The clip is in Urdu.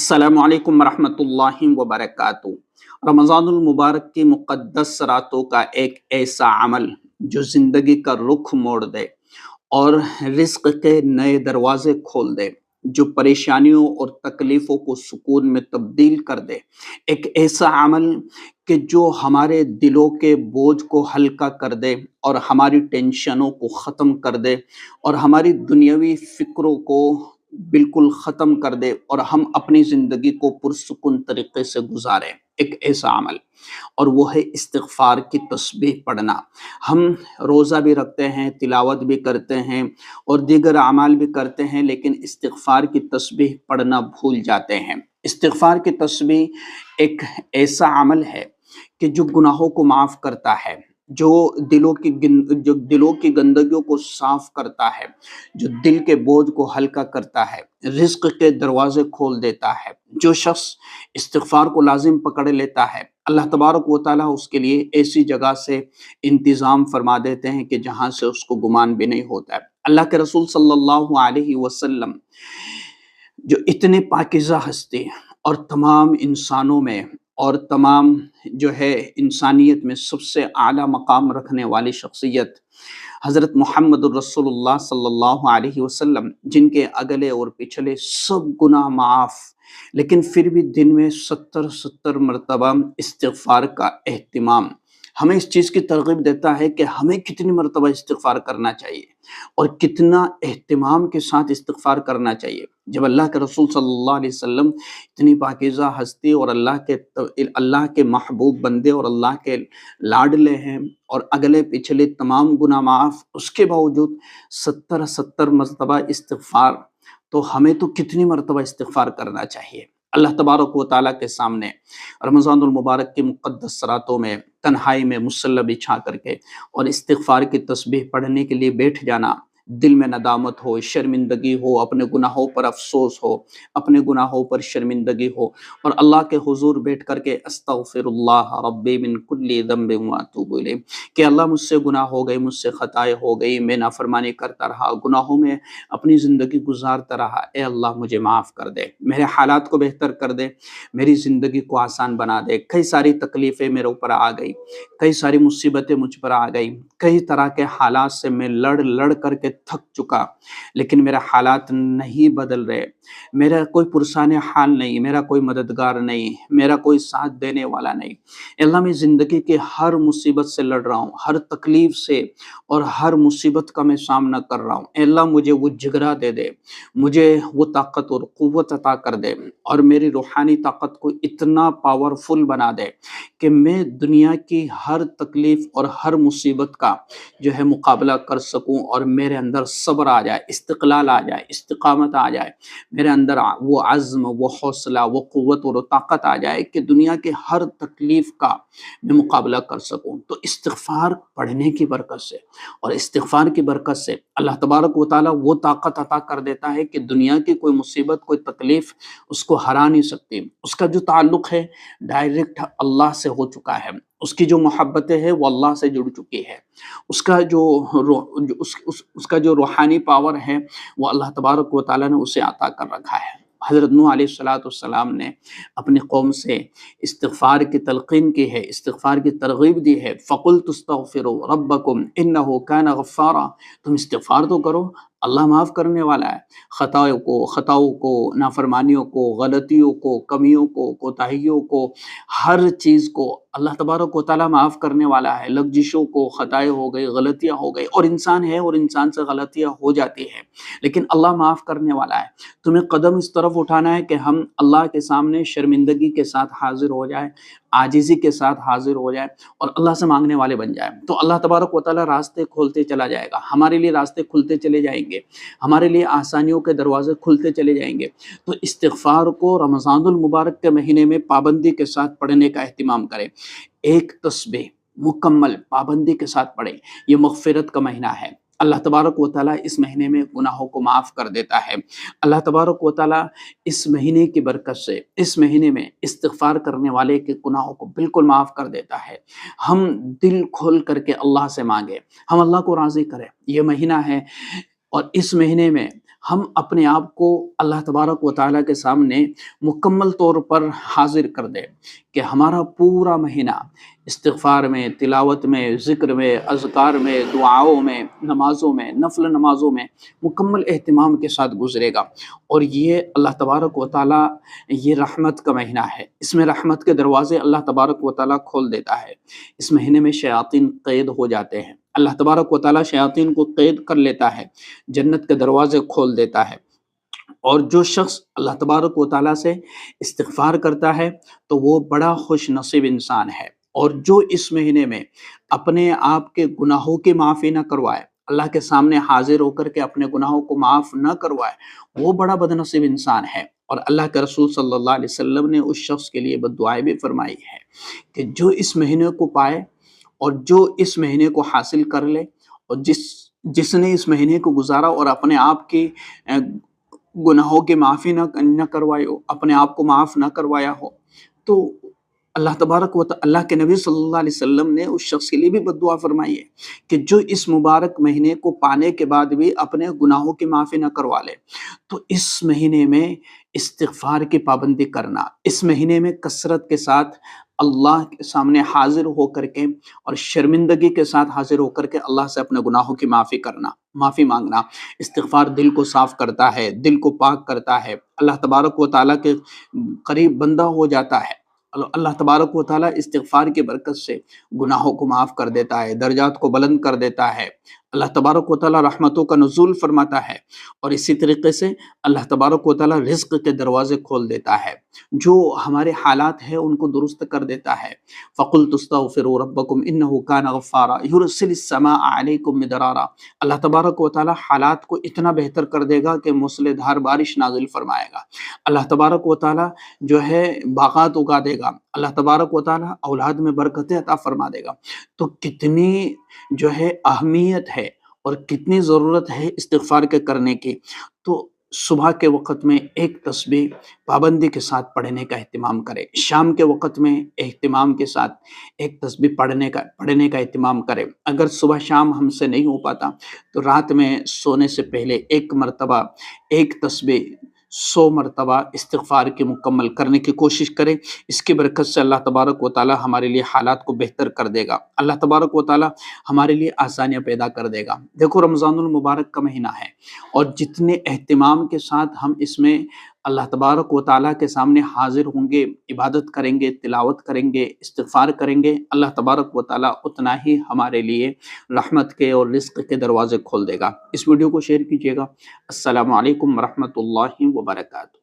السلام علیکم ورحمۃ اللہ وبرکاتہ۔ رمضان المبارک کی مقدس راتوں کا ایک ایسا عمل جو زندگی کا رخ موڑ دے اور رزق کے نئے دروازے کھول دے، جو پریشانیوں اور تکلیفوں کو سکون میں تبدیل کر دے، ایک ایسا عمل کہ جو ہمارے دلوں کے بوجھ کو ہلکا کر دے اور ہماری ٹینشنوں کو ختم کر دے اور ہماری دنیاوی فکروں کو بالکل ختم کر دے اور ہم اپنی زندگی کو پرسکون طریقے سے گزاریں۔ ایک ایسا عمل، اور وہ ہے استغفار کی تسبیح پڑھنا۔ ہم روزہ بھی رکھتے ہیں، تلاوت بھی کرتے ہیں اور دیگر اعمال بھی کرتے ہیں، لیکن استغفار کی تسبیح پڑھنا بھول جاتے ہیں۔ استغفار کی تسبیح ایک ایسا عمل ہے کہ جو گناہوں کو معاف کرتا ہے، جو دلوں کی گندگیوں کو صاف کرتا ہے، جو دل کے بوجھ کو ہلکا کرتا ہے، رزق کے دروازے کھول دیتا ہے۔ جو شخص استغفار کو لازم پکڑ لیتا ہے، اللہ تبارک و تعالیٰ اس کے لیے ایسی جگہ سے انتظام فرما دیتے ہیں کہ جہاں سے اس کو گمان بھی نہیں ہوتا ہے۔ اللہ کے رسول صلی اللہ علیہ وسلم جو اتنے پاکیزہ ہستی اور تمام انسانوں میں اور تمام جو ہے انسانیت میں سب سے اعلیٰ مقام رکھنے والی شخصیت حضرت محمد الرسول اللہ صلی اللہ علیہ وسلم، جن کے اگلے اور پچھلے سب گناہ معاف، لیکن پھر بھی دن میں 70 مرتبہ استغفار کا اہتمام ہمیں اس چیز کی ترغیب دیتا ہے کہ ہمیں کتنی مرتبہ استغفار کرنا چاہیے اور کتنا اہتمام کے ساتھ استغفار کرنا چاہیے۔ جب اللہ کے رسول صلی اللہ علیہ وسلم اتنی پاکیزہ ہستی اور اللہ کے محبوب بندے اور اللہ کے لاڈلے ہیں اور اگلے پچھلے تمام گناہ معاف، اس کے باوجود 70 مرتبہ استغفار، تو ہمیں تو کتنی مرتبہ استغفار کرنا چاہیے۔ اللہ تبارک و تعالیٰ کے سامنے رمضان المبارک کی مقدس راتوں میں تنہائی میں مصلی بچھا کر کے اور استغفار کی تسبیح پڑھنے کے لیے بیٹھ جانا، دل میں ندامت ہو، شرمندگی ہو، اپنے گناہوں پر افسوس ہو، اپنے گناہوں پر شرمندگی ہو، اور اللہ کے حضور بیٹھ کر کے استغفر اللہ ربی من کل ذنب واتوب الیہ، کہ اللہ مجھ سے گناہ ہو گئے، مجھ سے خطائیں ہو گئی، میں نافرمانی کرتا رہا، گناہوں میں اپنی زندگی گزارتا رہا، اے اللہ مجھے معاف کر دے، میرے حالات کو بہتر کر دے، میری زندگی کو آسان بنا دے۔ کئی ساری تکلیفیں میرے اوپر آ گئی، کئی ساری مصیبتیں مجھ پر آ گئی، کئی طرح کے حالات سے میں لڑ کر کے تھک چکا، لیکن میرے حالات نہیں بدل رہے، میرا کوئی پرسان حال نہیں، میرا کوئی مددگار نہیں، میرا کوئی ساتھ دینے والا نہیں۔ اے اللہ میں زندگی کے ہر مصیبت سے لڑ رہا ہوں، ہر تکلیف سے اور ہر مصیبت کا میں سامنا کر رہا ہوں۔ اے اللہ مجھے وہ جگرا دے دے، مجھے وہ طاقت اور قوت عطا کر دے، اور میری روحانی طاقت کو اتنا پاورفل بنا دے کہ میں دنیا کی ہر تکلیف اور ہر مصیبت کا جو ہے مقابلہ کر سکوں، اور میرے اندر صبر آ جائے، استقلال آ جائے، استقامت آ جائے، میرے اندر وہ عزم، وہ حوصلہ، وہ قوت اور وہ طاقت آ جائے کہ دنیا کے ہر تکلیف کا میں مقابلہ کر سکوں۔ تو استغفار پڑھنے کی برکت سے اور استغفار کی برکت سے اللہ تبارک و تعالیٰ وہ طاقت عطا کر دیتا ہے کہ دنیا کی کوئی مصیبت، کوئی تکلیف اس کو ہرا نہیں سکتی۔ اس کا جو تعلق ہے ڈائریکٹ اللہ سے ہو چکا ہے، اس کی جو محبتیں ہیں وہ اللہ سے جڑ چکی ہے، اس کا جو روحانی پاور ہے وہ اللہ تبارک و تعالیٰ نے اسے عطا کر رکھا ہے۔ حضرت نوح علیہ السلام نے اپنی قوم سے استغفار کی تلقین کی ہے، استغفار کی ترغیب دی ہے۔ فَقُلْتُ اسْتَغْفِرُوا رَبَّكُمْ إِنَّهُ كَانَ غَفَّارًا، تم استغفار تو کرو، اللہ معاف کرنے والا ہے۔ خطاؤں کو، نافرمانیوں کو، غلطیوں کو، کمیوں کو، کوتاہیوں کو، ہر چیز کو اللہ تبارک و تعالیٰ معاف کرنے والا ہے۔ لغزشوں کو، خطائیں ہو گئی، غلطیاں ہو گئی، اور انسان ہے اور انسان سے غلطیاں ہو جاتی ہیں، لیکن اللہ معاف کرنے والا ہے۔ تمہیں قدم اس طرف اٹھانا ہے کہ ہم اللہ کے سامنے شرمندگی کے ساتھ حاضر ہو جائیں، عاجزی کے ساتھ حاضر ہو جائیں اور اللہ سے مانگنے والے بن جائیں، تو اللہ تبارک و تعالیٰ راستے کھولتے چلا جائے گا، ہمارے لیے راستے کھلتے چلے جائیں گے، ہمارے لیے آسانیوں کے دروازے کھلتے چلے جائیں گے۔ تو استغفار کو رمضان المبارک کے مہینے میں پابندی کے ساتھ پڑھنے کا اہتمام کریں۔ ایک تسبیح مکمل پابندی کے ساتھ پڑھیں۔ یہ مغفرت کا مہینہ ہے، اللہ تبارک و تعالیٰ اس مہینے میں گناہوں کو معاف کر دیتا ہے۔ اللہ تبارک و تعالیٰ اس مہینے کی برکت سے اس مہینے میں استغفار کرنے والے کے گناہوں کو بالکل معاف کر دیتا ہے۔ ہم دل کھول کر کے اللہ سے مانگیں، ہم اللہ کو راضی کریں۔ یہ مہینہ ہے اور اس مہینے میں ہم اپنے آپ کو اللہ تبارک و تعالیٰ کے سامنے مکمل طور پر حاضر کر دیں کہ ہمارا پورا مہینہ استغفار میں، تلاوت میں، ذکر میں، اذکار میں، دعاؤں میں، نمازوں میں، نفل نمازوں میں مکمل اہتمام کے ساتھ گزرے گا۔ اور یہ اللہ تبارک و تعالیٰ، یہ رحمت کا مہینہ ہے، اس میں رحمت کے دروازے اللہ تبارک و تعالیٰ کھول دیتا ہے۔ اس مہینے میں شیاطین قید ہو جاتے ہیں، اللہ تبارک و تعالیٰ شیاطین کو قید کر لیتا ہے، جنت کے دروازے کھول دیتا ہے۔ اور جو شخص اللہ تبارک و تعالیٰ سے استغفار کرتا ہے تو وہ بڑا خوش نصیب انسان ہے۔ اور جو اس مہینے میں اپنے آپ کے گناہوں کی معافی نہ کروائے، اللہ کے سامنے حاضر ہو کر کے اپنے گناہوں کو معاف نہ کروائے، وہ بڑا بد نصیب انسان ہے۔ اور اللہ کے رسول صلی اللہ علیہ وسلم نے اس شخص کے لیے بد دعائیں بھی فرمائی ہے کہ جو اس مہینے کو پائے اور جو اس مہینے کو حاصل کر لے، اور جس نے اس مہینے کو گزارا اور اپنے آپ کی گناہوں کی معافی نہ کروائی ہو، اپنے آپ کو معاف نہ کروایا ہو، تو اللہ تبارک و تعالی، اللہ کے نبی صلی اللہ علیہ وسلم نے اس شخص کے لیے بھی بد دعا فرمائی ہے کہ جو اس مبارک مہینے کو پانے کے بعد بھی اپنے گناہوں کی معافی نہ کروا لے۔ تو اس مہینے میں استغفار کی پابندی کرنا، اس مہینے میں کثرت کے ساتھ اللہ کے سامنے حاضر ہو کر کے اور شرمندگی کے ساتھ حاضر ہو کر کے اللہ سے اپنے گناہوں کی معافی مانگنا، استغفار دل کو صاف کرتا ہے، دل کو پاک کرتا ہے، اللہ تبارک و تعالیٰ کے قریب بندہ ہو جاتا ہے۔ اللہ تبارک و تعالیٰ استغفار کی برکت سے گناہوں کو معاف کر دیتا ہے، درجات کو بلند کر دیتا ہے، اللہ تبارک و تعالیٰ رحمتوں کا نزول فرماتا ہے، اور اسی طریقے سے اللہ تبارک و تعالیٰ رزق کے دروازے کھول دیتا ہے، جو ہمارے حالات ہیں ان کو درست کر دیتا ہے۔ فَقُلْتُ اسْتَغْفِرُوا رَبَّكُمْ إِنَّهُ كَانَ غَفَّارًا يُرْسِلِ السَّمَاءَ عَلَيْكُمْ مِدْرَارًا۔ اللہ تبارک و تعالیٰ حالات کو اتنا بہتر کر دے گا کہ موسلا دھار بارش نازل فرمائے گا۔ اللہ تبارک و تعالیٰ جو ہے باغات اگا دے گا، اللہ تبارک و تعالیٰ اولاد میں برکتیں عطا فرما دے گا۔ تو کتنی جو ہے اہمیت ہے اور کتنی ضرورت ہے استغفار کے کرنے کی۔ تو صبح کے وقت میں ایک تسبیح پابندی کے ساتھ پڑھنے کا اہتمام کرے، شام کے وقت میں اہتمام کے ساتھ ایک تسبیح پڑھنے کا اہتمام کرے۔ اگر صبح شام ہم سے نہیں ہو پاتا تو رات میں سونے سے پہلے ایک مرتبہ ایک تسبیح 100 مرتبہ استغفار کی مکمل کرنے کی کوشش کریں۔ اس کی برکت سے اللہ تبارک و تعالی ہمارے لیے حالات کو بہتر کر دے گا، اللہ تبارک و تعالی ہمارے لیے آسانیاں پیدا کر دے گا۔ دیکھو رمضان المبارک کا مہینہ ہے، اور جتنے اہتمام کے ساتھ ہم اس میں اللہ تبارک و تعالیٰ کے سامنے حاضر ہوں گے، عبادت کریں گے، تلاوت کریں گے، استغفار کریں گے، اللہ تبارک و تعالیٰ اتنا ہی ہمارے لیے رحمت کے اور رزق کے دروازے کھول دے گا۔ اس ویڈیو کو شیئر کیجیے گا۔ السلام علیکم ورحمۃ اللہ وبرکاتہ۔